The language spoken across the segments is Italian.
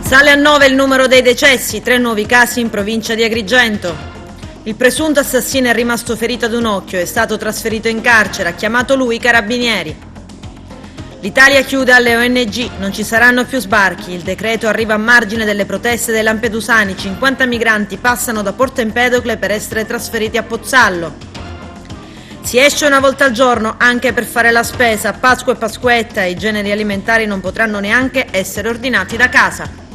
Sale a 9 il numero dei decessi, 3 nuovi casi in provincia di Agrigento. Il presunto assassino è rimasto ferito ad un occhio, è stato trasferito in carcere, ha chiamato lui i carabinieri. L'Italia chiude alle ONG, non ci saranno più sbarchi, il decreto arriva a margine delle proteste dei lampedusani, 50 migranti passano da Porto Empedocle per essere trasferiti a Pozzallo. Si esce una volta al giorno anche per fare la spesa, Pasqua e Pasquetta, i generi alimentari non potranno neanche essere ordinati da casa.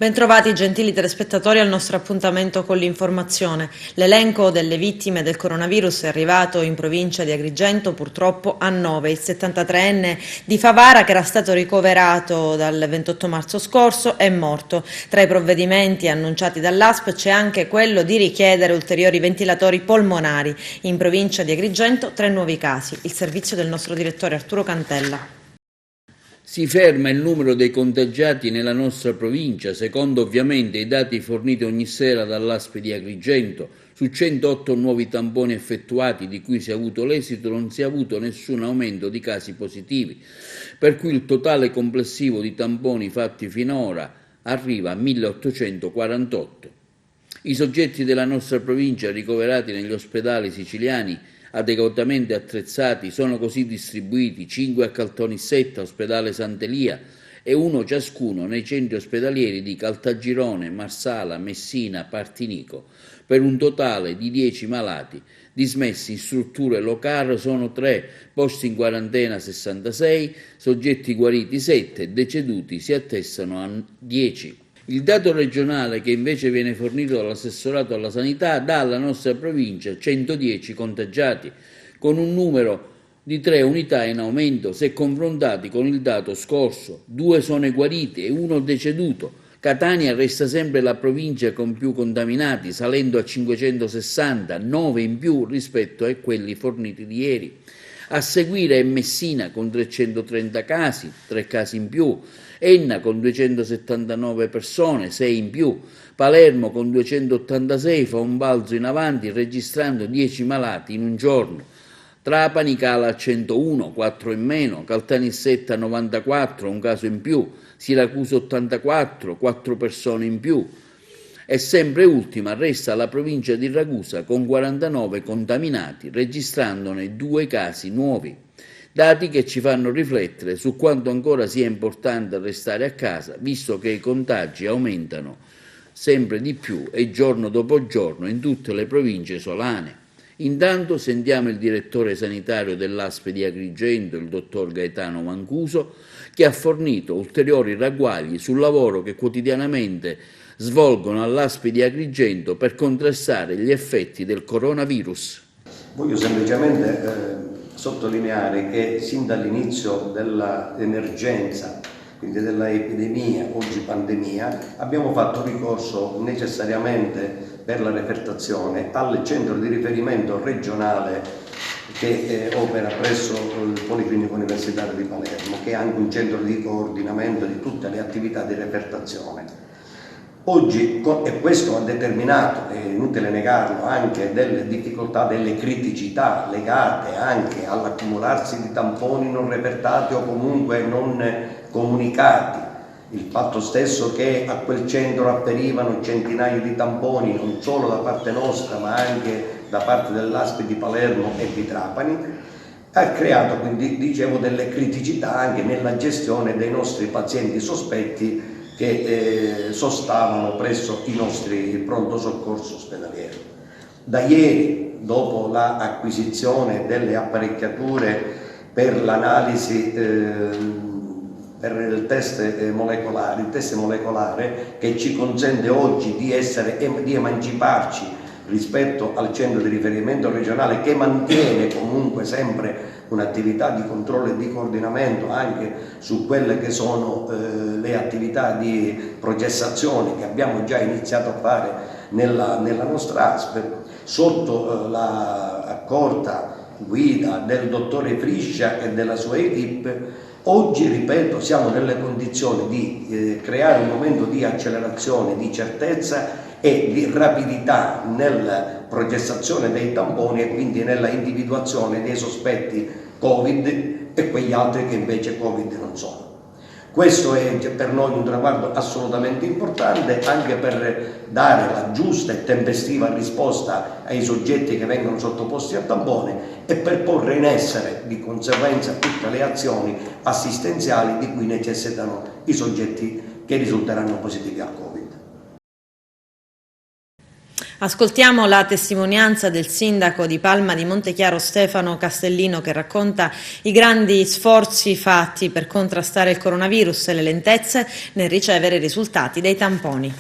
Bentrovati gentili telespettatori al nostro appuntamento con l'informazione. L'elenco delle vittime del coronavirus è arrivato in provincia di Agrigento purtroppo a 9. Il 73enne di Favara, che era stato ricoverato dal 28 marzo scorso, è morto. Tra i provvedimenti annunciati dall'ASP c'è anche quello di richiedere ulteriori ventilatori polmonari. In provincia di Agrigento 3 nuovi casi. Il servizio del nostro direttore Arturo Cantella. Si ferma il numero dei contagiati nella nostra provincia, secondo ovviamente i dati forniti ogni sera dall'ASP di Agrigento. Su 108 nuovi tamponi effettuati, di cui si è avuto l'esito, non si è avuto nessun aumento di casi positivi, per cui il totale complessivo di tamponi fatti finora arriva a 1848. I soggetti della nostra provincia ricoverati negli ospedali siciliani adeguatamente attrezzati sono così distribuiti: 5 a Caltanissetta, ospedale Sant'Elia, e 1 ciascuno nei centri ospedalieri di Caltagirone, Marsala, Messina, Partinico, per un totale di 10 malati. Dismessi in strutture locali sono 3, posti in quarantena 66, soggetti guariti 7, deceduti si attestano a 10. Il dato regionale, che invece viene fornito dall'assessorato alla sanità, dà alla nostra provincia 110 contagiati, con un numero di 3 unità in aumento se confrontati con il dato scorso. 2 sono i guariti e 1 deceduto. Catania resta sempre la provincia con più contaminati, salendo a 560, 9 in più rispetto a quelli forniti di ieri. A seguire è Messina con 330 casi, 3 casi in più, Enna con 279 persone, 6 in più, Palermo con 286 fa un balzo in avanti registrando 10 malati in un giorno. Trapani cala a 101, 4 in meno, Caltanissetta 94, un caso in più, Siracusa 84, 4 persone in più. E sempre ultima resta la provincia di Ragusa con 49 contaminati, registrandone 2 casi nuovi. Dati che ci fanno riflettere su quanto ancora sia importante restare a casa, visto che i contagi aumentano sempre di più e giorno dopo giorno in tutte le province isolane. Intanto sentiamo il direttore sanitario dell'ASP di Agrigento, il dottor Gaetano Mancuso, che ha fornito ulteriori ragguagli sul lavoro che quotidianamente svolgono all'ASP di Agrigento per contrastare gli effetti del coronavirus. Voglio semplicemente sottolineare che sin dall'inizio dell'emergenza, quindi dell'epidemia, oggi pandemia, abbiamo fatto ricorso necessariamente per la refertazione al centro di riferimento regionale che opera presso il Policlinico Universitario di Palermo, che è anche un centro di coordinamento di tutte le attività di refertazione. Oggi, e questo ha determinato, è inutile negarlo, anche delle difficoltà, delle criticità legate anche all'accumularsi di tamponi non repertati o comunque non comunicati. Il fatto stesso che a quel centro afferivano centinaia di tamponi, non solo da parte nostra ma anche da parte dell'ASP di Palermo e di Trapani, ha creato quindi, dicevo, delle criticità anche nella gestione dei nostri pazienti sospetti che sostavano presso i nostri pronto soccorso ospedalieri. Da ieri, dopo l'acquisizione delle apparecchiature per l'analisi per il test molecolare che ci consente oggi di emanciparci rispetto al centro di riferimento regionale, che mantiene comunque sempre un'attività di controllo e di coordinamento anche su quelle che sono le attività di processazione che abbiamo già iniziato a fare nella nostra ASP, sotto la accorta guida del dottore Friscia e della sua equipe. Oggi, ripeto, siamo nelle condizioni di creare un momento di accelerazione, di certezza e di rapidità nella processazione dei tamponi e quindi nella individuazione dei sospetti Covid e quegli altri che invece Covid non sono. Questo è per noi un traguardo assolutamente importante, anche per dare la giusta e tempestiva risposta ai soggetti che vengono sottoposti a tampone e per porre in essere di conseguenza tutte le azioni assistenziali di cui necessitano i soggetti che risulteranno positivi al Covid. Ascoltiamo la testimonianza del sindaco di Palma di Montechiaro Stefano Castellino, che racconta i grandi sforzi fatti per contrastare il coronavirus e le lentezze nel ricevere i risultati dei tamponi.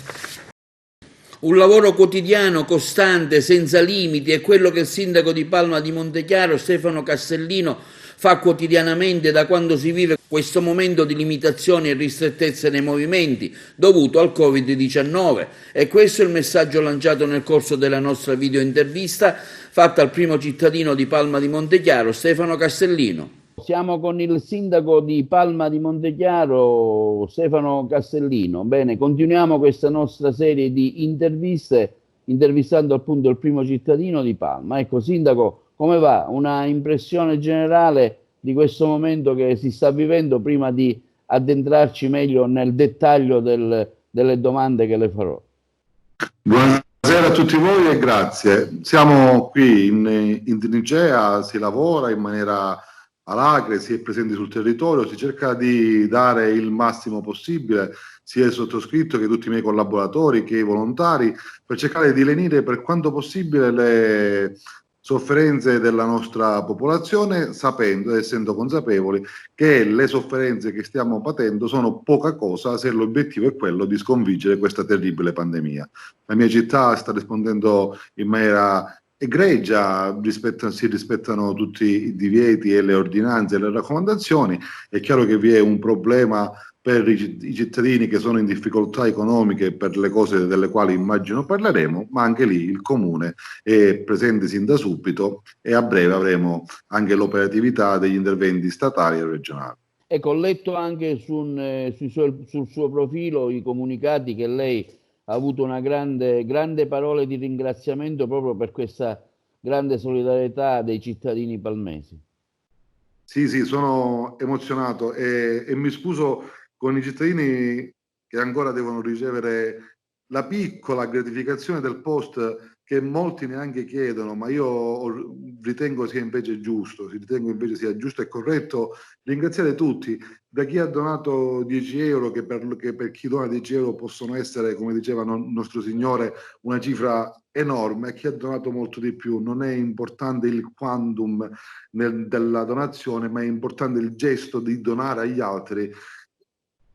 Un lavoro quotidiano, costante, senza limiti, è quello che il sindaco di Palma di Montechiaro Stefano Castellino fa quotidianamente da quando si vive questo momento di limitazioni e ristrettezze nei movimenti dovuto al Covid-19. E questo è il messaggio lanciato nel corso della nostra videointervista fatta al primo cittadino di Palma di Montechiaro, Stefano Castellino. Siamo con il sindaco di Palma di Montechiaro, Stefano Castellino. Bene, continuiamo questa nostra serie di interviste, intervistando appunto il primo cittadino di Palma. Ecco, sindaco, come va? Una impressione generale di questo momento che si sta vivendo prima di addentrarci meglio nel dettaglio delle domande che le farò. Buonasera a tutti voi e grazie. Siamo qui in trincea, si lavora in maniera alacre, si è presenti sul territorio, si cerca di dare il massimo possibile, sia il sottoscritto che tutti i miei collaboratori che i volontari, per cercare di lenire per quanto possibile le sofferenze della nostra popolazione, sapendo ed essendo consapevoli che le sofferenze che stiamo patendo sono poca cosa se l'obiettivo è quello di sconfiggere questa terribile pandemia. La mia città sta rispondendo in maniera egregia, si rispettano tutti i divieti e le ordinanze e le raccomandazioni. È chiaro che vi è un problema per i cittadini che sono in difficoltà economiche per le cose delle quali immagino parleremo, ma anche lì il Comune è presente sin da subito e a breve avremo anche l'operatività degli interventi statali e regionali. Ecco, ho letto anche sul suo profilo i comunicati che lei ha avuto una grande parole di ringraziamento proprio per questa grande solidarietà dei cittadini palmesi. Sì, sono emozionato e mi scuso con i cittadini che ancora devono ricevere la piccola gratificazione del post che molti neanche chiedono, ma io ritengo sia invece giusto e corretto ringraziare tutti, da chi ha donato 10 euro, che per chi dona 10 euro possono essere, come diceva nostro Signore, una cifra enorme, a chi ha donato molto di più. Non è importante il quantum della donazione, ma è importante il gesto di donare agli altri,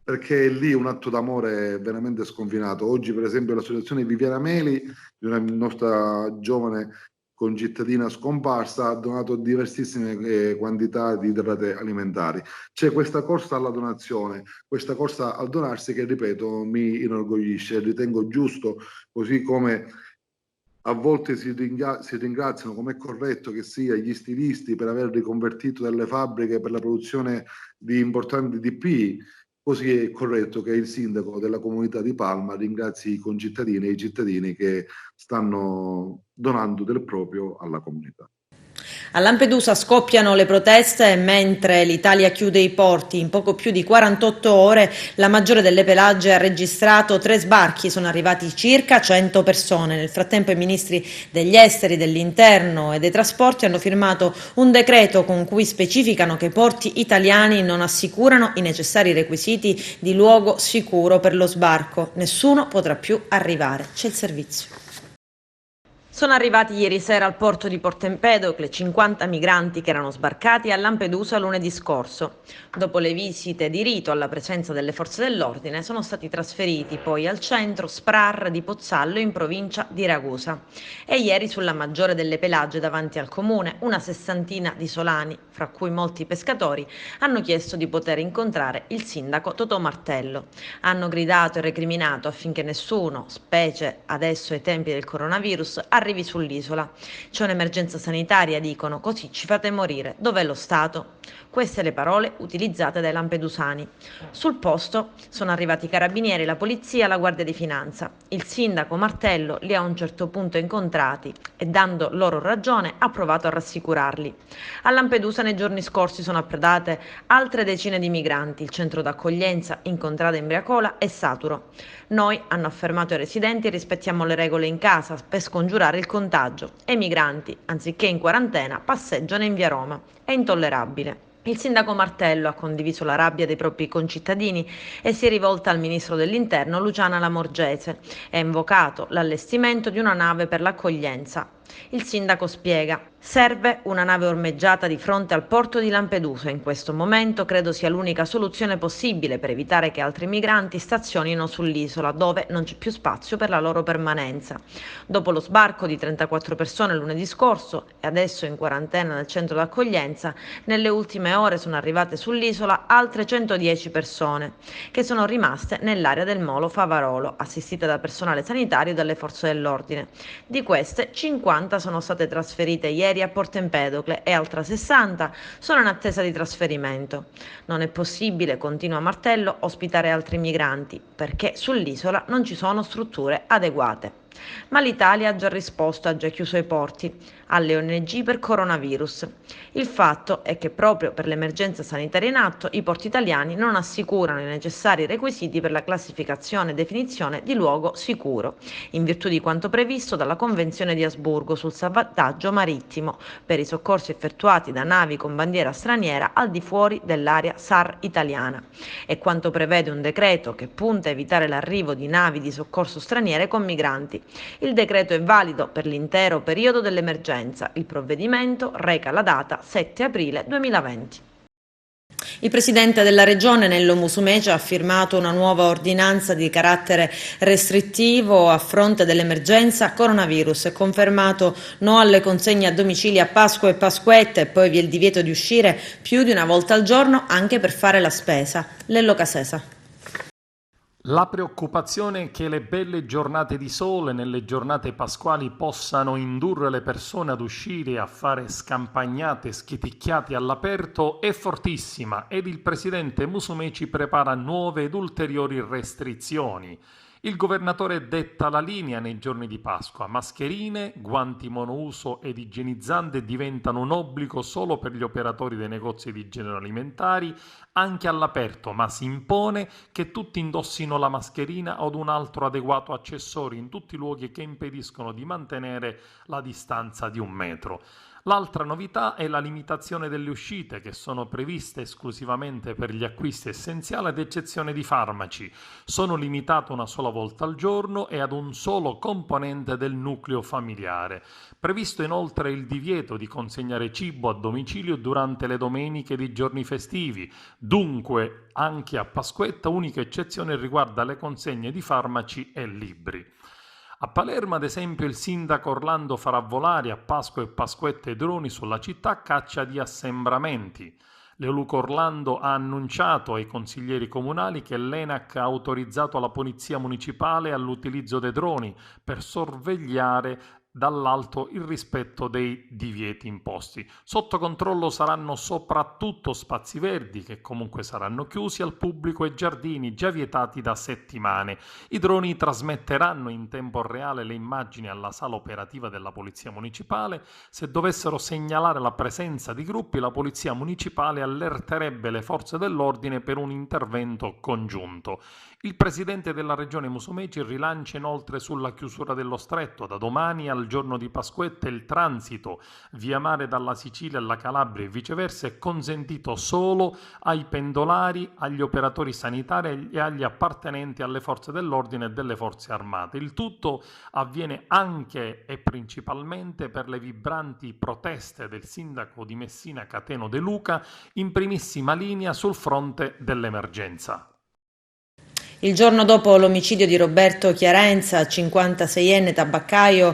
perché è lì un atto d'amore veramente sconfinato. Oggi, per esempio, l'associazione Viviana Meli, di una nostra giovane concittadina scomparsa, ha donato diversissime quantità di derrate alimentari. C'è questa corsa alla donazione, questa corsa al donarsi che, ripeto, mi inorgoglisce. Ritengo giusto, così come a volte si ringraziano, come è corretto che sia, gli stilisti per aver riconvertito delle fabbriche per la produzione di importanti DP. Così è corretto che il sindaco della comunità di Palma ringrazi i concittadini e i cittadini che stanno donando del proprio alla comunità. A Lampedusa scoppiano le proteste mentre l'Italia chiude i porti. In poco più di 48 ore la Maggiore delle Pelagie ha registrato 3 sbarchi, sono arrivati circa 100 persone. Nel frattempo i ministri degli esteri, dell'interno e dei trasporti hanno firmato un decreto con cui specificano che i porti italiani non assicurano i necessari requisiti di luogo sicuro per lo sbarco. Nessuno potrà più arrivare. C'è il servizio. Sono arrivati ieri sera al porto di Porto Empedocle 50 migranti che erano sbarcati a Lampedusa lunedì scorso. Dopo le visite di rito alla presenza delle forze dell'ordine, sono stati trasferiti poi al centro SPRAR di Pozzallo in provincia di Ragusa. E ieri sulla Maggiore delle Pelagie davanti al comune una 60ina di isolani, fra cui molti pescatori, hanno chiesto di poter incontrare il sindaco Totò Martello. Hanno gridato e recriminato affinché nessuno, specie adesso ai tempi del coronavirus, arrivi sull'isola. C'è un'emergenza sanitaria, dicono, così ci fate morire. Dov'è lo Stato? Queste le parole utilizzate dai lampedusani. Sul posto sono arrivati i carabinieri, la polizia, la Guardia di Finanza. Il sindaco Martello li ha a un certo punto incontrati e, dando loro ragione, ha provato a rassicurarli. A Lampedusa nei giorni scorsi sono approdate altre decine di migranti. Il centro d'accoglienza Incontrada Imbriacola è saturo. Noi, hanno affermato i residenti, rispettiamo le regole in casa per scongiurare il contagio e i migranti, anziché in quarantena, passeggiano in via Roma. È intollerabile. Il sindaco Martello ha condiviso la rabbia dei propri concittadini e si è rivolta al ministro dell'Interno Luciana Lamorgese e ha invocato l'allestimento di una nave per l'accoglienza. Il sindaco spiega: serve una nave ormeggiata di fronte al porto di Lampedusa. In questo momento credo sia l'unica soluzione possibile per evitare che altri migranti stazionino sull'isola, dove non c'è più spazio per la loro permanenza. Dopo lo sbarco di 34 persone lunedì scorso e adesso in quarantena nel centro d'accoglienza, nelle ultime ore sono arrivate sull'isola altre 110 persone che sono rimaste nell'area del molo Favarolo, assistite da personale sanitario e dalle forze dell'ordine. Di queste 50 sono state trasferite ieri a Porto Empedocle e altre 60 sono in attesa di trasferimento. Non è possibile, continua Martello, ospitare altri migranti perché sull'isola non ci sono strutture adeguate. Ma l'Italia ha già risposto, ha già chiuso i porti alle ONG per coronavirus. Il fatto è che proprio per l'emergenza sanitaria in atto i porti italiani non assicurano i necessari requisiti per la classificazione e definizione di luogo sicuro, in virtù di quanto previsto dalla Convenzione di Asburgo sul salvataggio marittimo per i soccorsi effettuati da navi con bandiera straniera al di fuori dell'area SAR italiana, e quanto prevede un decreto che punta a evitare l'arrivo di navi di soccorso straniere con migranti. Il decreto è valido per l'intero periodo dell'emergenza. Il provvedimento reca la data 7 aprile 2020. Il presidente della regione Nello Musumeci ha firmato una nuova ordinanza di carattere restrittivo a fronte dell'emergenza coronavirus e confermato no alle consegne a domicilio a Pasqua e Pasquetta, e poi vi è il divieto di uscire più di una volta al giorno anche per fare la spesa. Lello Casesa. La preoccupazione è che le belle giornate di sole nelle giornate pasquali possano indurre le persone ad uscire a fare scampagnate, schiticchiate all'aperto è fortissima ed il presidente Musumeci prepara nuove ed ulteriori restrizioni. Il governatore detta la linea nei giorni di Pasqua. Mascherine, guanti monouso ed igienizzante diventano un obbligo solo per gli operatori dei negozi di generi alimentari, anche all'aperto, ma si impone che tutti indossino la mascherina o un altro adeguato accessorio in tutti i luoghi che impediscono di mantenere la distanza di 1 metro. L'altra novità è la limitazione delle uscite, che sono previste esclusivamente per gli acquisti essenziali ad eccezione di farmaci. Sono limitate una sola volta al giorno e ad un solo componente del nucleo familiare. Previsto inoltre il divieto di consegnare cibo a domicilio durante le domeniche di giorni festivi. Dunque, anche a Pasquetta, unica eccezione riguarda le consegne di farmaci e libri. A Palermo, ad esempio, il sindaco Orlando farà volare a Pasqua e Pasquetta i droni sulla città a caccia di assembramenti. Leoluco Orlando ha annunciato ai consiglieri comunali che l'ENAC ha autorizzato la polizia municipale all'utilizzo dei droni per sorvegliare dall'alto il rispetto dei divieti imposti. Sotto controllo saranno soprattutto spazi verdi, che comunque saranno chiusi al pubblico, e giardini già vietati da settimane. I droni trasmetteranno in tempo reale le immagini alla sala operativa della Polizia Municipale. Se dovessero segnalare la presenza di gruppi, la Polizia Municipale allerterebbe le forze dell'ordine per un intervento congiunto. Il presidente della regione Musumeci rilancia inoltre sulla chiusura dello stretto. Da domani al giorno di Pasquetta il transito via mare dalla Sicilia alla Calabria e viceversa è consentito solo ai pendolari, agli operatori sanitari e agli appartenenti alle forze dell'ordine e delle forze armate. Il tutto avviene anche e principalmente per le vibranti proteste del sindaco di Messina Cateno De Luca, in primissima linea sul fronte dell'emergenza. Il giorno dopo l'omicidio di Roberto Chiarenza, 56enne tabaccaio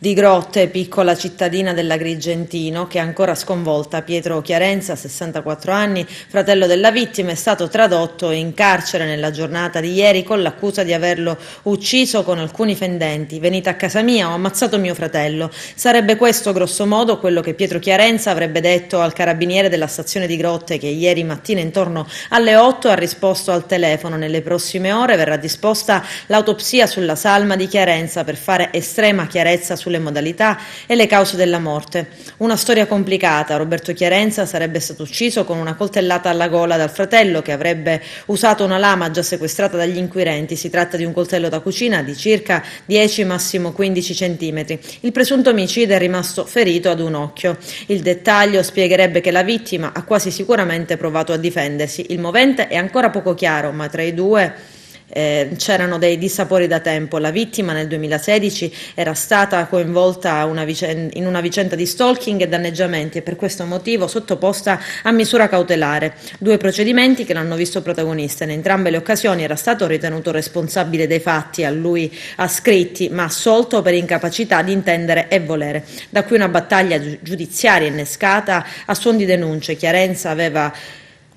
di Grotte, piccola cittadina dell'Agrigentino, che è ancora sconvolta. Pietro Chiarenza, 64 anni, fratello della vittima, è stato tradotto in carcere nella giornata di ieri con l'accusa di averlo ucciso con alcuni fendenti. Venite a casa mia, ho ammazzato mio fratello. Sarebbe questo grosso modo quello che Pietro Chiarenza avrebbe detto al carabiniere della stazione di Grotte, che ieri mattina intorno alle 8 ha risposto al telefono. Nelle prossime ore verrà disposta l'autopsia sulla salma di Chiarenza per fare estrema chiarezza sulle modalità e le cause della morte. Una storia complicata. Roberto Chiarenza sarebbe stato ucciso con una coltellata alla gola dal fratello, che avrebbe usato una lama già sequestrata dagli inquirenti. Si tratta di un coltello da cucina di circa 10, massimo 15 centimetri. Il presunto omicida è rimasto ferito ad un occhio. Il dettaglio spiegherebbe che la vittima ha quasi sicuramente provato a difendersi. Il movente è ancora poco chiaro, ma tra i due c'erano dei dissapori da tempo. La vittima nel 2016 era stata coinvolta in una vicenda di stalking e danneggiamenti e per questo motivo sottoposta a misura cautelare. 2 procedimenti che l'hanno visto protagonista. In entrambe le occasioni era stato ritenuto responsabile dei fatti a lui ascritti, ma assolto per incapacità di intendere e volere. Da qui una battaglia giudiziaria innescata a suon di denunce. Chiarenza aveva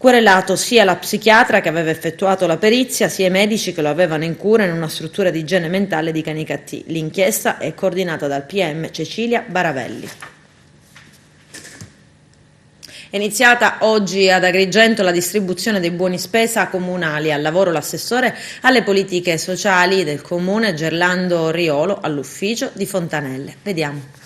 querelato sia la psichiatra che aveva effettuato la perizia, sia i medici che lo avevano in cura in una struttura di igiene mentale di Canicattì. L'inchiesta è coordinata dal PM Cecilia Baravelli. È iniziata oggi ad Agrigento la distribuzione dei buoni spesa comunali. Al lavoro l'assessore alle politiche sociali del comune Gerlando Riolo all'ufficio di Fontanelle. Vediamo.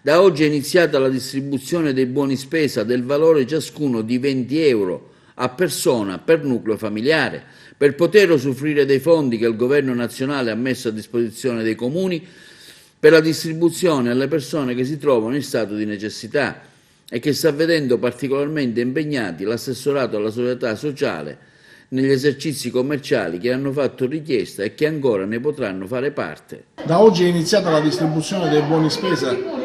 Da oggi è iniziata la distribuzione dei buoni spesa del valore ciascuno di 20 euro a persona per nucleo familiare, per poter usufruire dei fondi che il Governo nazionale ha messo a disposizione dei comuni per la distribuzione alle persone che si trovano in stato di necessità e che sta vedendo particolarmente impegnati l'assessorato alla solidarietà sociale negli esercizi commerciali che hanno fatto richiesta e che ancora ne potranno fare parte. Da oggi è iniziata la distribuzione dei buoni spesa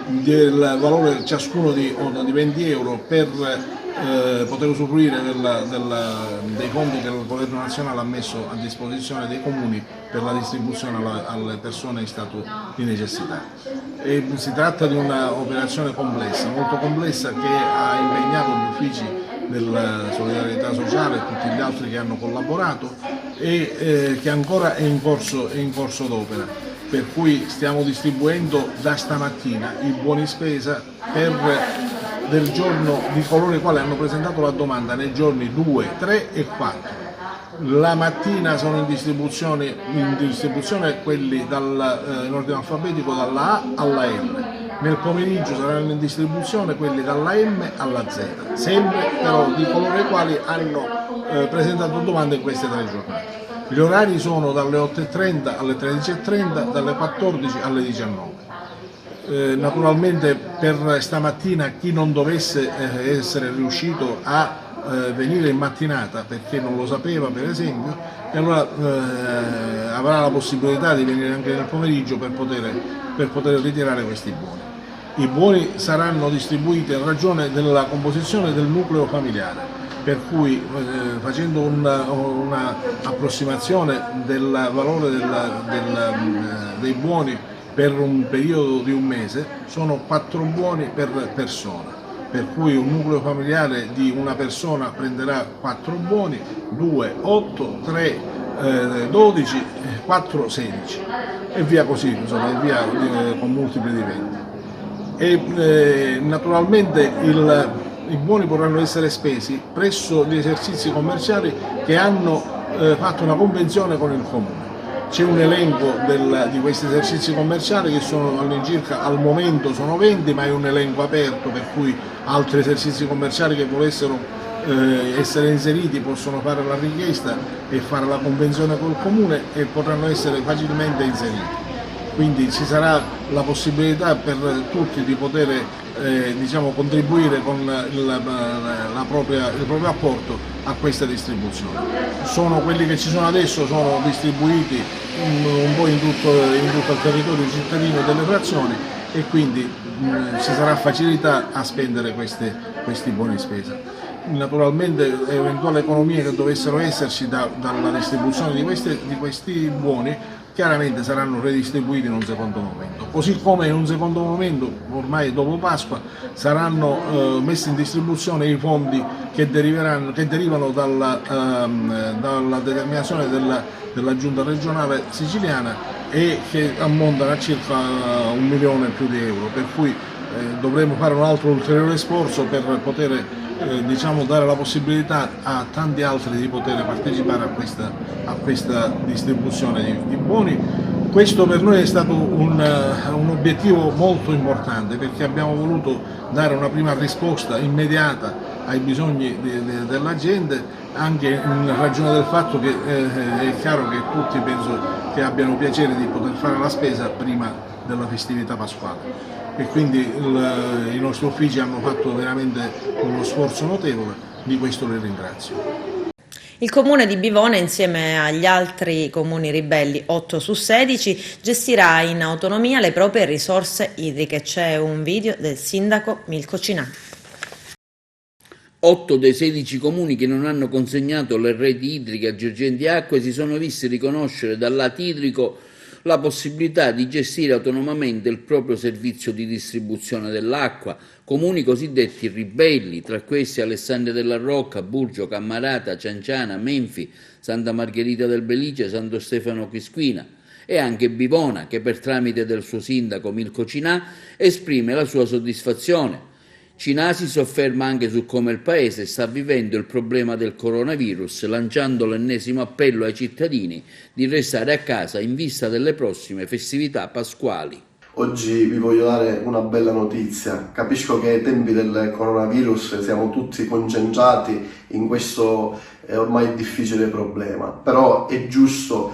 del valore ciascuno di 20 euro per poter usufruire dei fondi che il Governo nazionale ha messo a disposizione dei comuni per la distribuzione alle persone in stato di necessità. Si tratta di un'operazione complessa, molto complessa, che ha impegnato gli uffici della solidarietà sociale e tutti gli altri che hanno collaborato e che ancora è in corso d'opera. Per cui stiamo distribuendo da stamattina i buoni spesa del giorno di coloro i quali hanno presentato la domanda nei giorni 2, 3 e 4. La mattina sono in distribuzione quelli in ordine alfabetico dalla A alla M. Nel pomeriggio saranno in distribuzione quelli dalla M alla Z, sempre però di coloro i quali hanno presentato domande in queste 3 giornate. Gli orari sono dalle 8.30 alle 13.30, dalle 14 alle 19. Naturalmente per stamattina chi non dovesse essere riuscito a venire in mattinata perché non lo sapeva, per esempio, e allora avrà la possibilità di venire anche nel pomeriggio per poter ritirare questi buoni. I buoni saranno distribuiti in ragione della composizione del nucleo familiare, per cui facendo una approssimazione del valore dei buoni per un periodo di un mese, sono 4 buoni per persona, per cui un nucleo familiare di una persona prenderà 4 buoni, 2, 8, 3, 12, 4, 16 e via così, insomma, e via con multipli di 20. E naturalmente i buoni potranno essere spesi presso gli esercizi commerciali che hanno fatto una convenzione con il comune. C'è un elenco di questi esercizi commerciali che sono all'incirca, al momento sono 20, ma è un elenco aperto, per cui altri esercizi commerciali che volessero essere inseriti possono fare la richiesta e fare la convenzione col comune e potranno essere facilmente inseriti. Quindi ci sarà la possibilità per tutti di poter contribuire con il proprio apporto a questa distribuzione. Quelli che ci sono adesso sono distribuiti un po' in tutto il territorio cittadino delle frazioni e quindi ci sarà facilità a spendere questi buoni spesa. Naturalmente eventuali economie che dovessero esserci dalla distribuzione di questi buoni chiaramente saranno redistribuiti in un secondo momento. Così come in un secondo momento, ormai dopo Pasqua, saranno messi in distribuzione i fondi che derivano dalla determinazione della Giunta regionale siciliana e che ammontano a circa 1 milione più di euro, per cui dovremo fare un altro ulteriore sforzo per poter dare la possibilità a tanti altri di poter partecipare a questa distribuzione di buoni. Questo per noi è stato un obiettivo molto importante, perché abbiamo voluto dare una prima risposta immediata ai bisogni della gente, anche in ragione del fatto che è chiaro che tutti penso che abbiano piacere di poter fare la spesa prima della festività pasquale. E quindi i nostri uffici hanno fatto veramente uno sforzo notevole, di questo li ringrazio. Il comune di Bivona, insieme agli altri comuni ribelli, 8 su 16, gestirà in autonomia le proprie risorse idriche. C'è un video del sindaco Milko Cinà. 8 dei 16 comuni che non hanno consegnato le reti idriche a Girgenti Acque si sono visti riconoscere dal lato idrico la possibilità di gestire autonomamente il proprio servizio di distribuzione dell'acqua, comuni cosiddetti ribelli, tra questi Alessandria della Rocca, Burgio, Cammarata, Cianciana, Menfi, Santa Margherita del Belice, Santo Stefano Quisquina, e anche Bivona, che per tramite del suo sindaco Milko Cinà esprime la sua soddisfazione. Cinà si sofferma anche su come il Paese sta vivendo il problema del coronavirus, lanciando l'ennesimo appello ai cittadini di restare a casa in vista delle prossime festività pasquali. Oggi vi voglio dare una bella notizia. Capisco che ai tempi del coronavirus siamo tutti concentrati in questo ormai difficile problema, però è giusto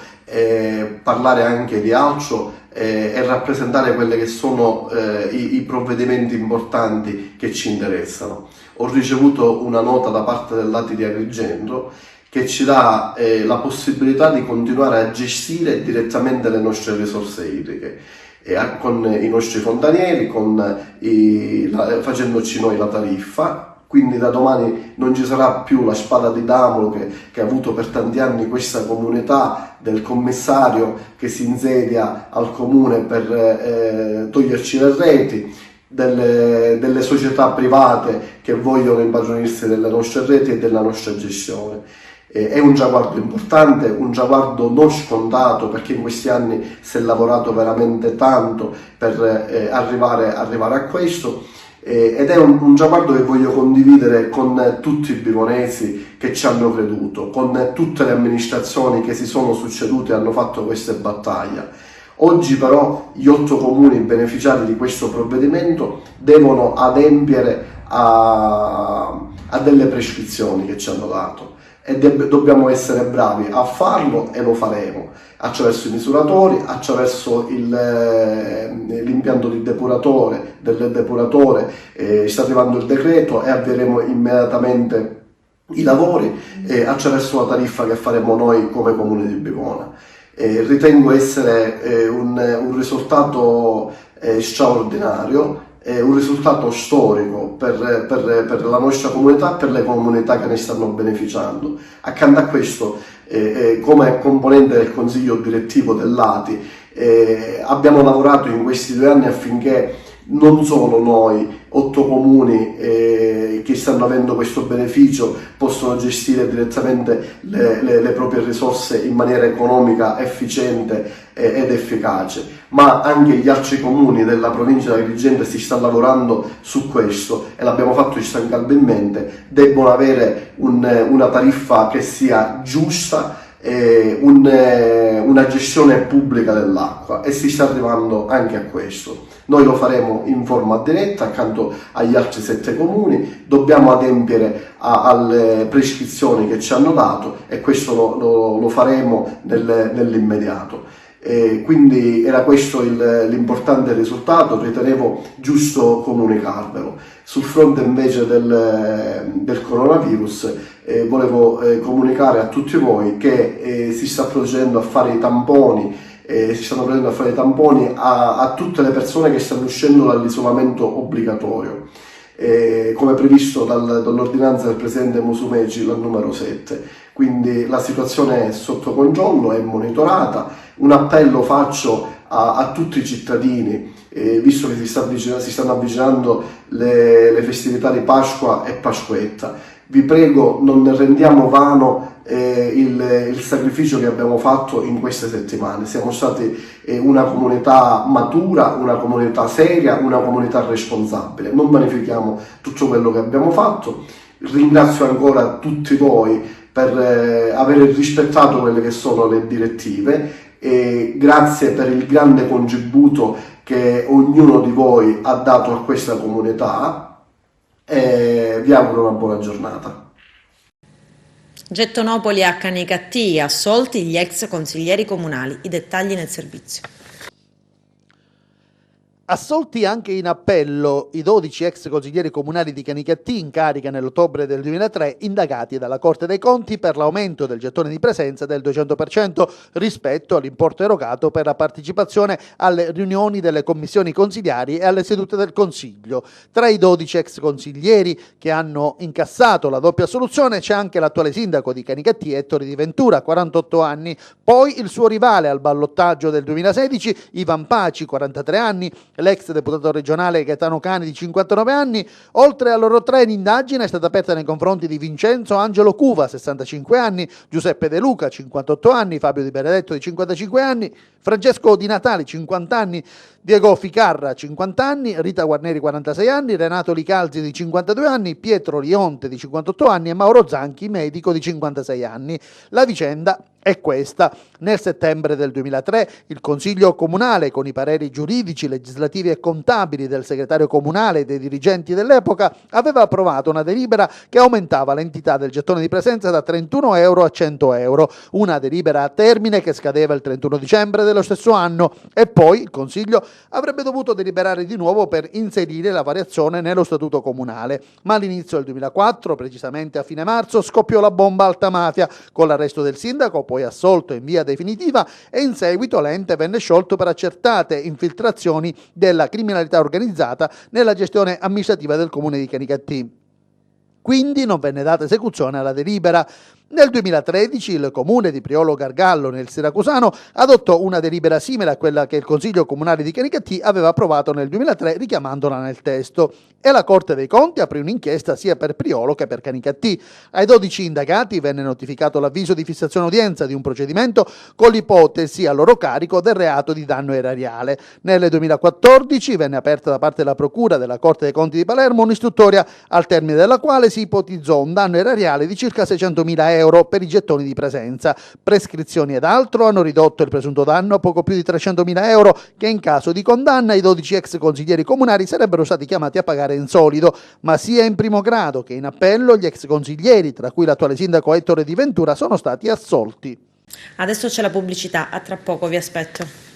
parlare anche di altro e rappresentare quelli che sono i provvedimenti importanti che ci interessano. Ho ricevuto una nota da parte del Lati di Agrigento che ci dà la possibilità di continuare a gestire direttamente le nostre risorse idriche, con i nostri fontanieri, facendoci noi la tariffa. Quindi da domani non ci sarà più la spada di Damocle che ha avuto per tanti anni questa comunità del commissario che si insedia al comune per toglierci le reti, delle società private che vogliono impadronirsi delle nostre reti e della nostra gestione. È un traguardo importante, un traguardo non scontato, perché in questi anni si è lavorato veramente tanto per arrivare a questo. Ed è un traguardo che voglio condividere con tutti i bivonesi che ci hanno creduto, con tutte le amministrazioni che si sono succedute e hanno fatto queste battaglie. Oggi però gli 8 comuni beneficiari di questo provvedimento devono adempiere a delle prescrizioni che ci hanno dato e dobbiamo essere bravi a farlo, e lo faremo attraverso i misuratori, attraverso l'impianto del depuratore, sta arrivando il decreto e avvieremo immediatamente i lavori attraverso la tariffa che faremo noi come Comune di Bivona. Ritengo essere un risultato straordinario, un risultato storico per la nostra comunità e per le comunità che ne stanno beneficiando. Accanto a questo, come componente del consiglio direttivo dell'ATI, abbiamo lavorato in questi 2 anni affinché non solo noi, 8 comuni che stanno avendo questo beneficio, possono gestire direttamente le proprie risorse in maniera economica, efficiente ed efficace, ma anche gli altri comuni della provincia di Agrigento, si sta lavorando su questo e l'abbiamo fatto instancabilmente, debbono avere una tariffa che sia giusta, una gestione pubblica dell'acqua, e si sta arrivando anche a questo. Noi lo faremo in forma diretta accanto agli altri 7 comuni, dobbiamo adempiere alle prescrizioni che ci hanno dato, e questo lo faremo nell'immediato. Quindi era questo l'importante risultato, ritenevo giusto comunicarvelo. Sul fronte invece del coronavirus volevo comunicare a tutti voi che si sta procedendo a fare i tamponi, a tutte le persone che stanno uscendo dall'isolamento obbligatorio, come previsto dall'ordinanza del Presidente Musumeci, la numero 7. quindi la situazione è sotto controllo, è monitorata. Un appello faccio a tutti i cittadini, visto che si stanno avvicinando le festività di Pasqua e Pasquetta. Vi prego, non rendiamo vano il sacrificio che abbiamo fatto in queste settimane. Siamo stati una comunità matura, una comunità seria, una comunità responsabile. Non vanifichiamo tutto quello che abbiamo fatto. Ringrazio ancora tutti voi per aver rispettato quelle che sono le direttive e grazie per il grande contributo che ognuno di voi ha dato a questa comunità e vi auguro una buona giornata. Gettonopoli a Canicattì, assolti gli ex consiglieri comunali. I dettagli nel servizio. Assolti anche in appello i 12 ex consiglieri comunali di Canicattì in carica nell'ottobre del 2003, indagati dalla Corte dei Conti per l'aumento del gettone di presenza del 200% rispetto all'importo erogato per la partecipazione alle riunioni delle commissioni consiliari e alle sedute del Consiglio. Tra i 12 ex consiglieri che hanno incassato la doppia assoluzione c'è anche l'attuale sindaco di Canicattì, Ettore Di Ventura, 48 anni, poi il suo rivale al ballottaggio del 2016, Ivan Paci, 43 anni, l'ex deputato regionale Gaetano Cani di 59 anni. Oltre a loro tre, l'indagine è stata aperta nei confronti di Vincenzo Angelo Cuva, 65 anni, Giuseppe De Luca, 58 anni, Fabio Di Benedetto di 55 anni, Francesco Di Natali, 50 anni, Diego Ficarra, 50 anni, Rita Guarneri, 46 anni, Renato Licalzi di 52 anni, Pietro Lionte di 58 anni e Mauro Zanchi, medico di 56 anni. La vicenda è questa. Nel settembre del 2003 il Consiglio Comunale, con i pareri giuridici, legislativi e contabili del segretario comunale e dei dirigenti dell'epoca, aveva approvato una delibera che aumentava l'entità del gettone di presenza da 31 euro a 100 euro, una delibera a termine che scadeva il 31 dicembre dello stesso anno, e poi il Consiglio avrebbe dovuto deliberare di nuovo per inserire la variazione nello statuto comunale. Ma all'inizio del 2004, precisamente a fine marzo, scoppiò la bomba alta mafia, con l'arresto del sindaco, poi assolto in via definitiva, e in seguito l'ente venne sciolto per accertate infiltrazioni della criminalità organizzata nella gestione amministrativa del comune di Canicattì. Quindi non venne data esecuzione alla delibera. Nel 2013 il comune di Priolo Gargallo, nel Siracusano, adottò una delibera simile a quella che il Consiglio Comunale di Canicattì aveva approvato nel 2003, richiamandola nel testo, e la Corte dei Conti aprì un'inchiesta sia per Priolo che per Canicattì. Ai 12 indagati venne notificato l'avviso di fissazione udienza di un procedimento con l'ipotesi a loro carico del reato di danno erariale. Nel 2014 venne aperta da parte della Procura della Corte dei Conti di Palermo un'istruttoria al termine della quale si ipotizzò un danno erariale di circa 600.000 euro per i gettoni di presenza. Prescrizioni ed altro hanno ridotto il presunto danno a poco più di 300.000 euro, che in caso di condanna i 12 ex consiglieri comunali sarebbero stati chiamati a pagare in solido, ma sia in primo grado che in appello gli ex consiglieri, tra cui l'attuale sindaco Ettore Di Ventura, sono stati assolti. Adesso c'è la pubblicità, a tra poco, vi aspetto.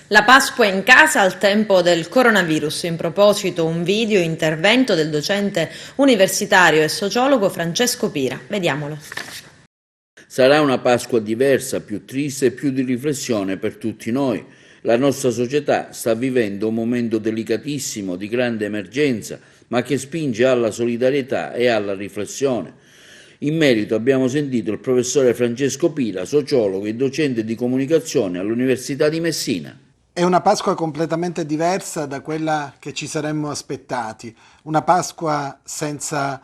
La Pasqua in casa al tempo del coronavirus. In proposito, un video intervento del docente universitario e sociologo Francesco Pira. Vediamolo. Sarà una Pasqua diversa, più triste e più di riflessione per tutti noi. La nostra società sta vivendo un momento delicatissimo di grande emergenza, ma che spinge alla solidarietà e alla riflessione. In merito abbiamo sentito il professore Francesco Pira, sociologo e docente di comunicazione all'Università di Messina. È una Pasqua completamente diversa da quella che ci saremmo aspettati, una Pasqua senza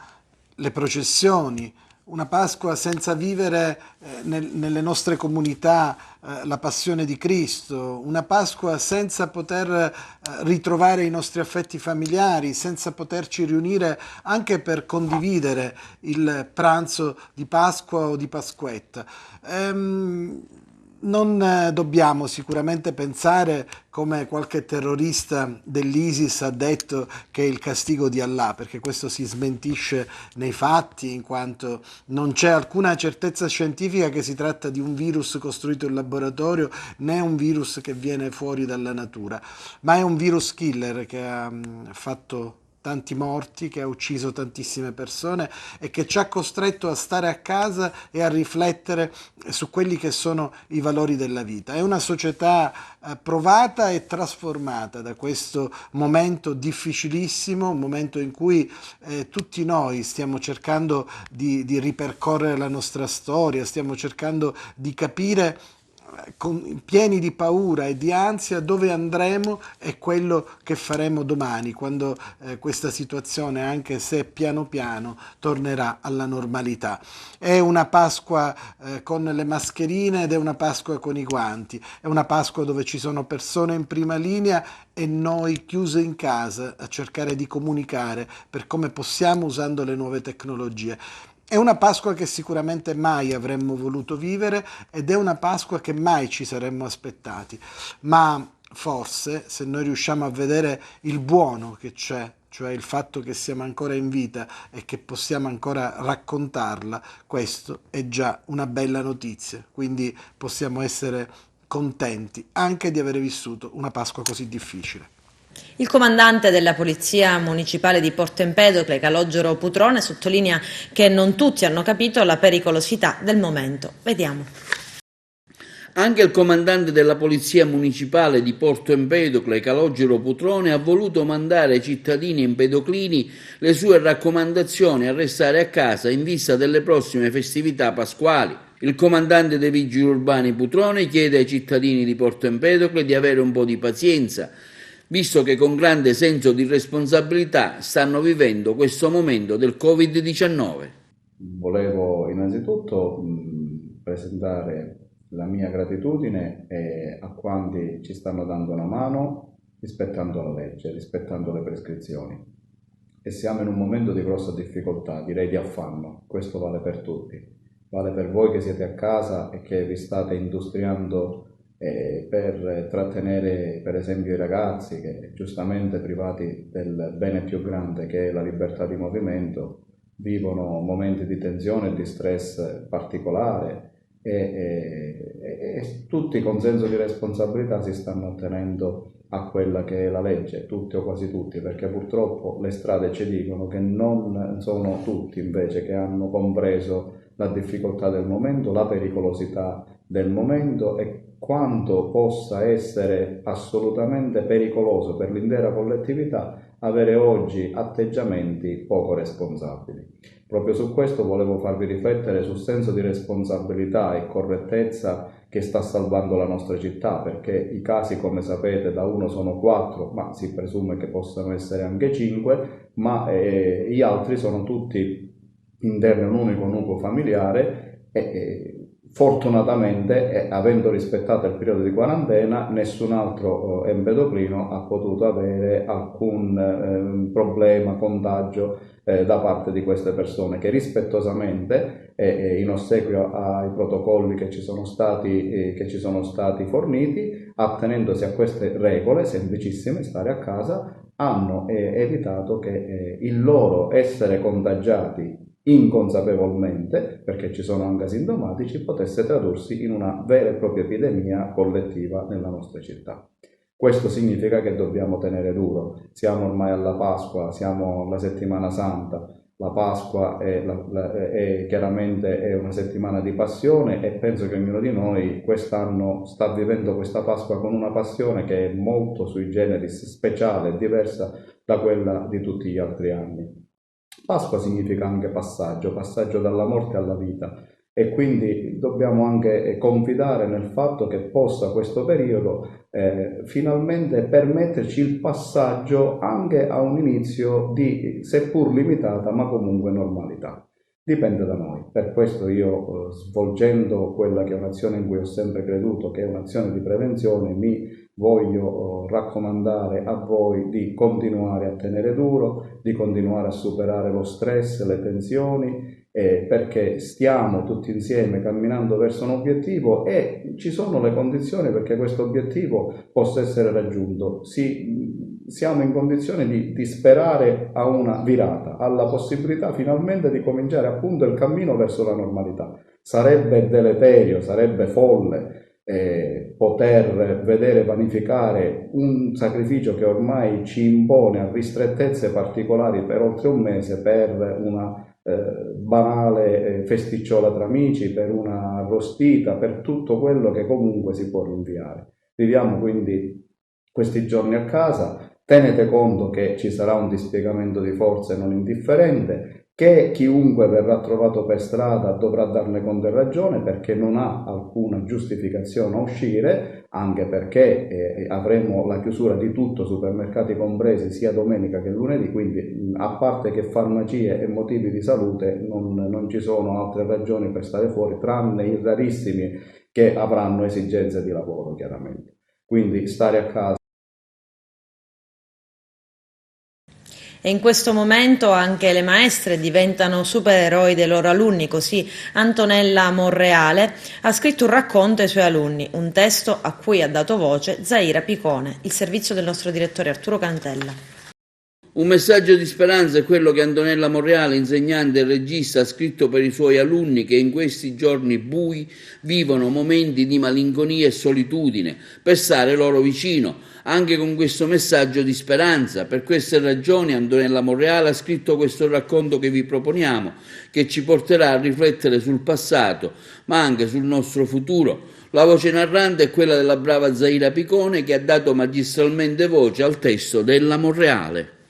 le processioni, una Pasqua senza vivere nelle nostre comunità la passione di Cristo, una Pasqua senza poter ritrovare i nostri affetti familiari, senza poterci riunire anche per condividere il pranzo di Pasqua o di Pasquetta. Non dobbiamo sicuramente pensare, come qualche terrorista dell'ISIS ha detto, che è il castigo di Allah, perché questo si smentisce nei fatti, in quanto non c'è alcuna certezza scientifica che si tratta di un virus costruito in laboratorio, né un virus che viene fuori dalla natura, ma è un virus killer che ha fatto tanti morti, che ha ucciso tantissime persone e che ci ha costretto a stare a casa e a riflettere su quelli che sono i valori della vita. È una società provata e trasformata da questo momento difficilissimo, un momento in cui tutti noi stiamo cercando di ripercorrere la nostra storia, stiamo cercando di capire pieni di paura e di ansia dove andremo e quello che faremo domani, quando questa situazione, anche se piano piano, tornerà alla normalità. È una Pasqua con le mascherine ed è una Pasqua con i guanti, è una Pasqua dove ci sono persone in prima linea e noi chiuse in casa a cercare di comunicare per come possiamo usando le nuove tecnologie. È una Pasqua che sicuramente mai avremmo voluto vivere ed è una Pasqua che mai ci saremmo aspettati, ma forse se noi riusciamo a vedere il buono che c'è, cioè il fatto che siamo ancora in vita e che possiamo ancora raccontarla, questo è già una bella notizia, quindi possiamo essere contenti anche di aver vissuto una Pasqua così difficile. Il comandante della Polizia Municipale di Porto Empedocle, Calogero Putrone, sottolinea che non tutti hanno capito la pericolosità del momento. Vediamo. Anche il comandante della Polizia Municipale di Porto Empedocle, Calogero Putrone, ha voluto mandare ai cittadini empedoclini le sue raccomandazioni a restare a casa in vista delle prossime festività pasquali. Il comandante dei Vigili Urbani Putrone chiede ai cittadini di Porto Empedocle di avere un po' di pazienza, visto che con grande senso di responsabilità stanno vivendo questo momento del Covid-19. Volevo innanzitutto presentare la mia gratitudine a quanti ci stanno dando una mano rispettando la legge, rispettando le prescrizioni. E siamo in un momento di grossa difficoltà, direi di affanno, questo vale per tutti. Vale per voi che siete a casa e che vi state industriando per trattenere per esempio i ragazzi che giustamente privati del bene più grande che è la libertà di movimento vivono momenti di tensione e di stress particolare e tutti con senso di responsabilità si stanno attenendo a quella che è la legge, tutti o quasi tutti, perché purtroppo le strade ci dicono che non sono tutti invece che hanno compreso la difficoltà del momento, la pericolosità del momento e quanto possa essere assolutamente pericoloso per l'intera collettività avere oggi atteggiamenti poco responsabili. Proprio su questo volevo farvi riflettere sul senso di responsabilità e correttezza che sta salvando la nostra città, perché i casi, come sapete, da 1 sono 4, ma si presume che possano essere anche 5, ma gli altri sono tutti interni a un unico nucleo familiare e fortunatamente, avendo rispettato il periodo di quarantena, nessun altro empedoclino ha potuto avere alcun problema, contagio da parte di queste persone che rispettosamente, in ossequio ai protocolli che ci sono stati forniti, attenendosi a queste regole semplicissime, stare a casa, hanno evitato che il loro essere contagiati inconsapevolmente, perché ci sono anche asintomatici, potesse tradursi in una vera e propria epidemia collettiva nella nostra città. Questo significa che dobbiamo tenere duro. Siamo ormai alla Pasqua, siamo alla Settimana Santa. La Pasqua chiaramente è una settimana di passione e penso che ognuno di noi quest'anno sta vivendo questa Pasqua con una passione che è molto sui generis, speciale e diversa da quella di tutti gli altri anni. Pasqua significa anche passaggio dalla morte alla vita e quindi dobbiamo anche confidare nel fatto che possa questo periodo finalmente permetterci il passaggio anche a un inizio di, seppur limitata, ma comunque normalità. Dipende da noi. Per questo io, svolgendo quella che è un'azione in cui ho sempre creduto, che è un'azione di prevenzione, mi voglio raccomandare a voi di continuare a tenere duro, di continuare a superare lo stress, le tensioni, perché stiamo tutti insieme camminando verso un obiettivo e ci sono le condizioni perché questo obiettivo possa essere raggiunto. Siamo in condizione di sperare a una virata, alla possibilità finalmente di cominciare appunto il cammino verso la normalità. Sarebbe deleterio, sarebbe folle poter vedere vanificare un sacrificio che ormai ci impone a ristrettezze particolari per oltre un mese per una banale festicciola tra amici, per una arrostita, per tutto quello che comunque si può rinviare. Viviamo quindi questi giorni a casa, tenete conto che ci sarà un dispiegamento di forze non indifferente, che chiunque verrà trovato per strada dovrà darne conto e ragione, perché non ha alcuna giustificazione a uscire, anche perché avremo la chiusura di tutto, supermercati compresi, sia domenica che lunedì, quindi a parte che farmacie e motivi di salute non ci sono altre ragioni per stare fuori, tranne i rarissimi che avranno esigenze di lavoro, chiaramente. Quindi stare a casa. E in questo momento anche le maestre diventano supereroi dei loro alunni, così Antonella Monreale ha scritto un racconto ai suoi alunni, un testo a cui ha dato voce Zaira Picone, il servizio del nostro direttore Arturo Cantella. Un messaggio di speranza è quello che Antonella Monreale, insegnante e regista, ha scritto per i suoi alunni che in questi giorni bui vivono momenti di malinconia e solitudine, per stare loro vicino, anche con questo messaggio di speranza. Per queste ragioni Antonella Monreale ha scritto questo racconto che vi proponiamo, che ci porterà a riflettere sul passato, ma anche sul nostro futuro. La voce narrante è quella della brava Zaira Picone, che ha dato magistralmente voce al testo della Monreale.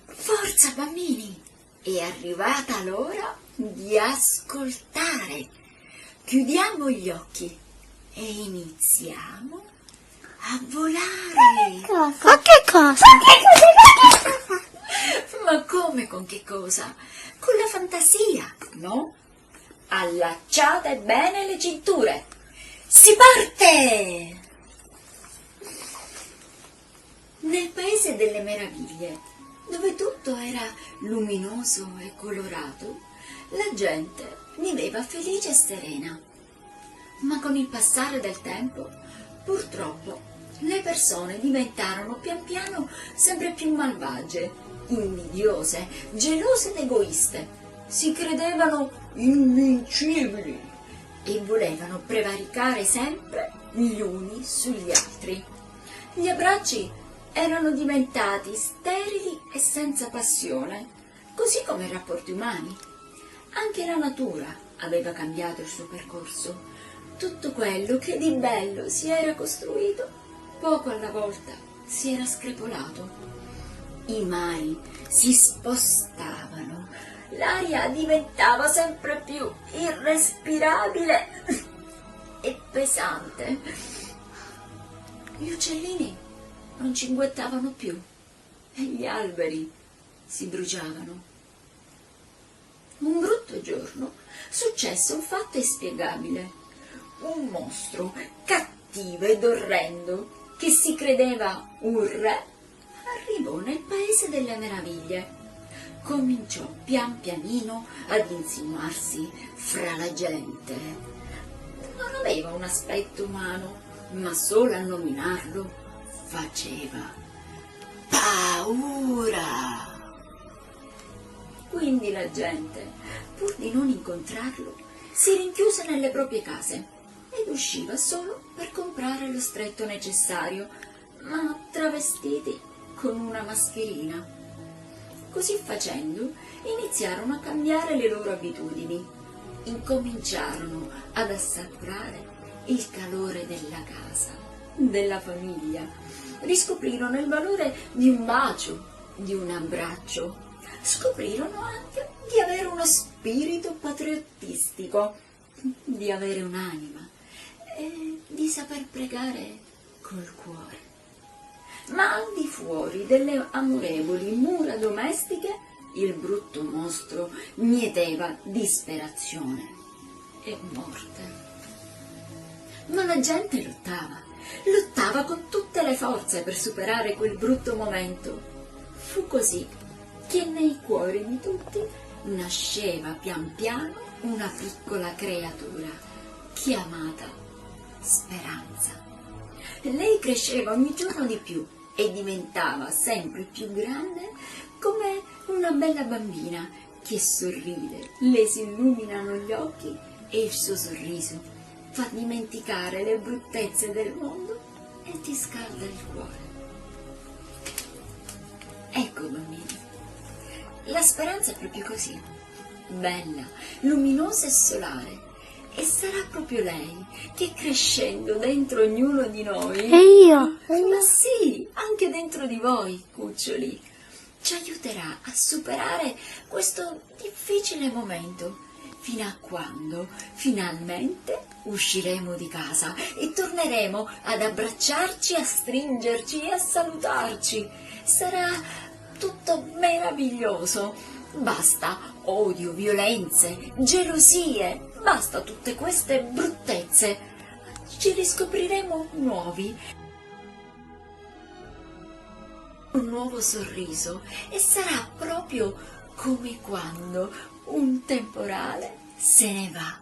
Forza bambini, è arrivata l'ora di ascoltare. Chiudiamo gli occhi e iniziamo a volare. Con che cosa? Ma come con che cosa? Con la fantasia, no? Allacciate bene le cinture. Si parte! Nel paese delle meraviglie, dove tutto era luminoso e colorato, la gente viveva felice e serena. Ma con il passare del tempo, purtroppo, le persone diventarono pian piano sempre più malvagie, invidiose, gelose ed egoiste. Si credevano invincibili e volevano prevaricare sempre gli uni sugli altri. Gli abbracci erano diventati sterili e senza passione, così come i rapporti umani. Anche la natura aveva cambiato il suo percorso. Tutto quello che di bello si era costruito, poco alla volta si era screpolato. I mari si spostavano, l'aria diventava sempre più irrespirabile e pesante. Gli uccellini non cinguettavano più e gli alberi si bruciavano. Un brutto giorno successe un fatto inspiegabile. Un mostro cattivo ed orrendo, che si credeva un re, arrivò nel paese delle meraviglie. Cominciò pian pianino ad insinuarsi fra la gente. Non aveva un aspetto umano, ma solo a nominarlo faceva paura. Quindi la gente, pur di non incontrarlo, si rinchiuse nelle proprie case ed usciva solo per comprare lo stretto necessario, ma travestiti con una mascherina. Così facendo iniziarono a cambiare le loro abitudini, incominciarono ad assaporare il calore della casa, della famiglia, riscoprirono il valore di un bacio, di un abbraccio, scoprirono anche di avere uno spirito patriottistico, di avere un'anima e di saper pregare col cuore. Ma al di fuori delle amorevoli mura domestiche, il brutto mostro mieteva disperazione e morte. Ma la gente lottava con tutte le forze per superare quel brutto momento. Fu così che nei cuori di tutti nasceva pian piano una piccola creatura chiamata Speranza. Lei cresceva ogni giorno di più e diventava sempre più grande come una bella bambina che sorride, le si illuminano gli occhi e il suo sorriso fa dimenticare le bruttezze del mondo e ti scalda il cuore. Ecco, bambini, la speranza è proprio così, bella, luminosa e solare. E sarà proprio lei che crescendo dentro ognuno di noi... E io? Ma sì, anche dentro di voi, cuccioli, ci aiuterà a superare questo difficile momento, fino a quando finalmente usciremo di casa e torneremo ad abbracciarci, a stringerci e a salutarci. Sarà tutto meraviglioso. Basta odio, violenze, gelosie, basta tutte queste bruttezze. Ci riscopriremo nuovi. Un nuovo sorriso e sarà proprio come quando un temporale se ne va,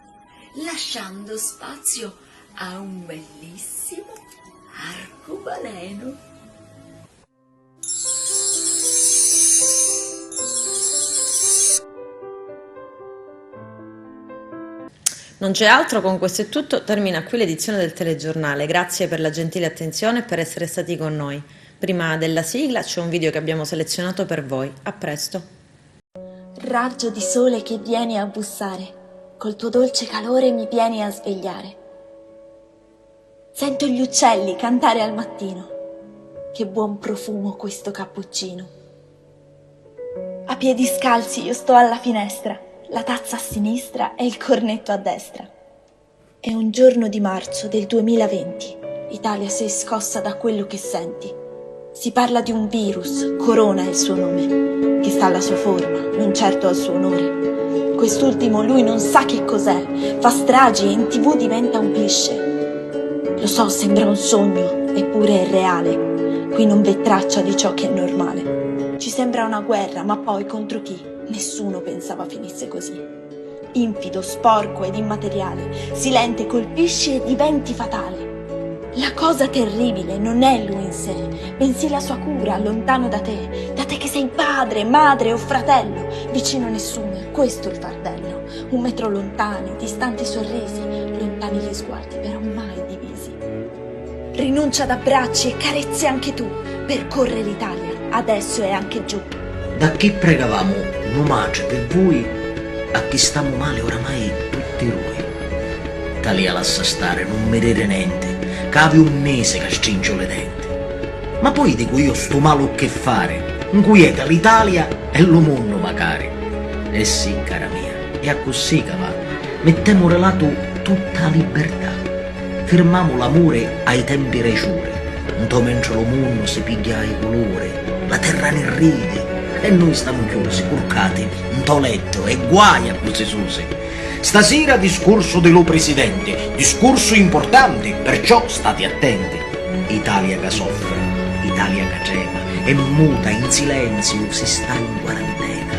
lasciando spazio a un bellissimo arcobaleno. Non c'è altro, con questo è tutto, termina qui l'edizione del telegiornale. Grazie per la gentile attenzione e per essere stati con noi. Prima della sigla c'è un video che abbiamo selezionato per voi. A presto. Raggio di sole che vieni a bussare, col tuo dolce calore mi vieni a svegliare. Sento gli uccelli cantare al mattino, che buon profumo questo cappuccino. A piedi scalzi io sto alla finestra, la tazza a sinistra e il cornetto a destra. È un giorno di marzo del 2020, Italia sei scossa da quello che senti. Si parla di un virus, Corona è il suo nome, che sta alla sua forma, non certo al suo onore. Quest'ultimo lui non sa che cos'è, fa stragi e in TV diventa un cliché. Lo so, sembra un sogno, eppure è reale. Qui non v'è traccia di ciò che è normale. Ci sembra una guerra, ma poi contro chi? Nessuno pensava finisse così. Infido, sporco ed immateriale, silente, colpisce e diventi fatale. La cosa terribile non è lui in sé, bensì la sua cura lontano da te che sei padre, madre o fratello, vicino a nessuno, è questo il fardello. 1 metro lontani, distanti sorrisi, lontani gli sguardi, però mai divisi. Rinuncia ad abbracci e carezze anche tu, percorre l'Italia, adesso è anche giù. Da chi pregavamo un omaggio per voi, a chi stiamo male oramai tutti noi. Italia lascia stare, non vedere niente, cavi un mese che stringo le denti. Ma poi dico io sto malo che fare, inquieta l'Italia e lo mondo magari. Eh sì, cara mia, è a così che va, mettiamo relato tutta la libertà, firmiamo l'amore ai tempi reciure, un to mentre lo mondo si piglia i colori, la terra ne ride, e noi stiamo chiusi, curcati, in to letto, e guai a queste suse. Stasera discorso dello presidente, discorso importante, perciò state attenti. Italia che soffre, Italia che trema, e muta in silenzio si sta in quarantena.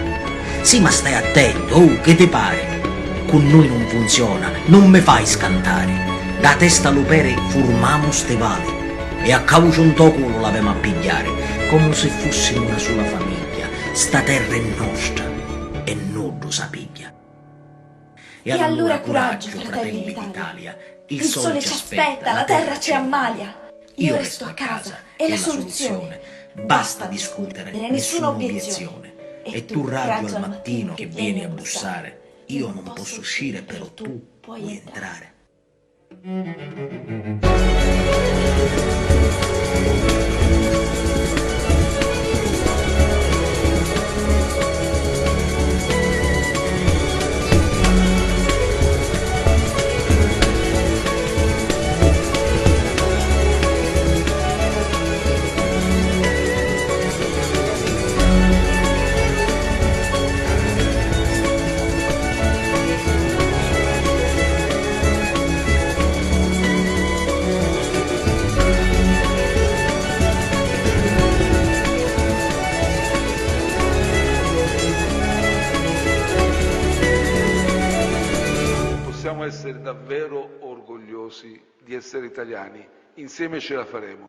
Sì, ma stai attento, oh, che ti pare? Con noi non funziona, non me fai scantare. Da testa all'opere furmamo ste vale, e a cauce un tocolo l'avemo a pigliare, come se fossimo una sola famiglia. Sta terra è nostra e non lo sapiglia. E allora coraggio, fratelli d'Italia, il sole ci aspetta, la terra ci ammalia. Io resto a casa, è la soluzione. Basta discutere, nessuna obiezione. E tu radio al mattino che vieni a bussare. Io non posso uscire, però tu puoi entrare. Possiamo essere davvero orgogliosi di essere italiani insieme ce la faremo.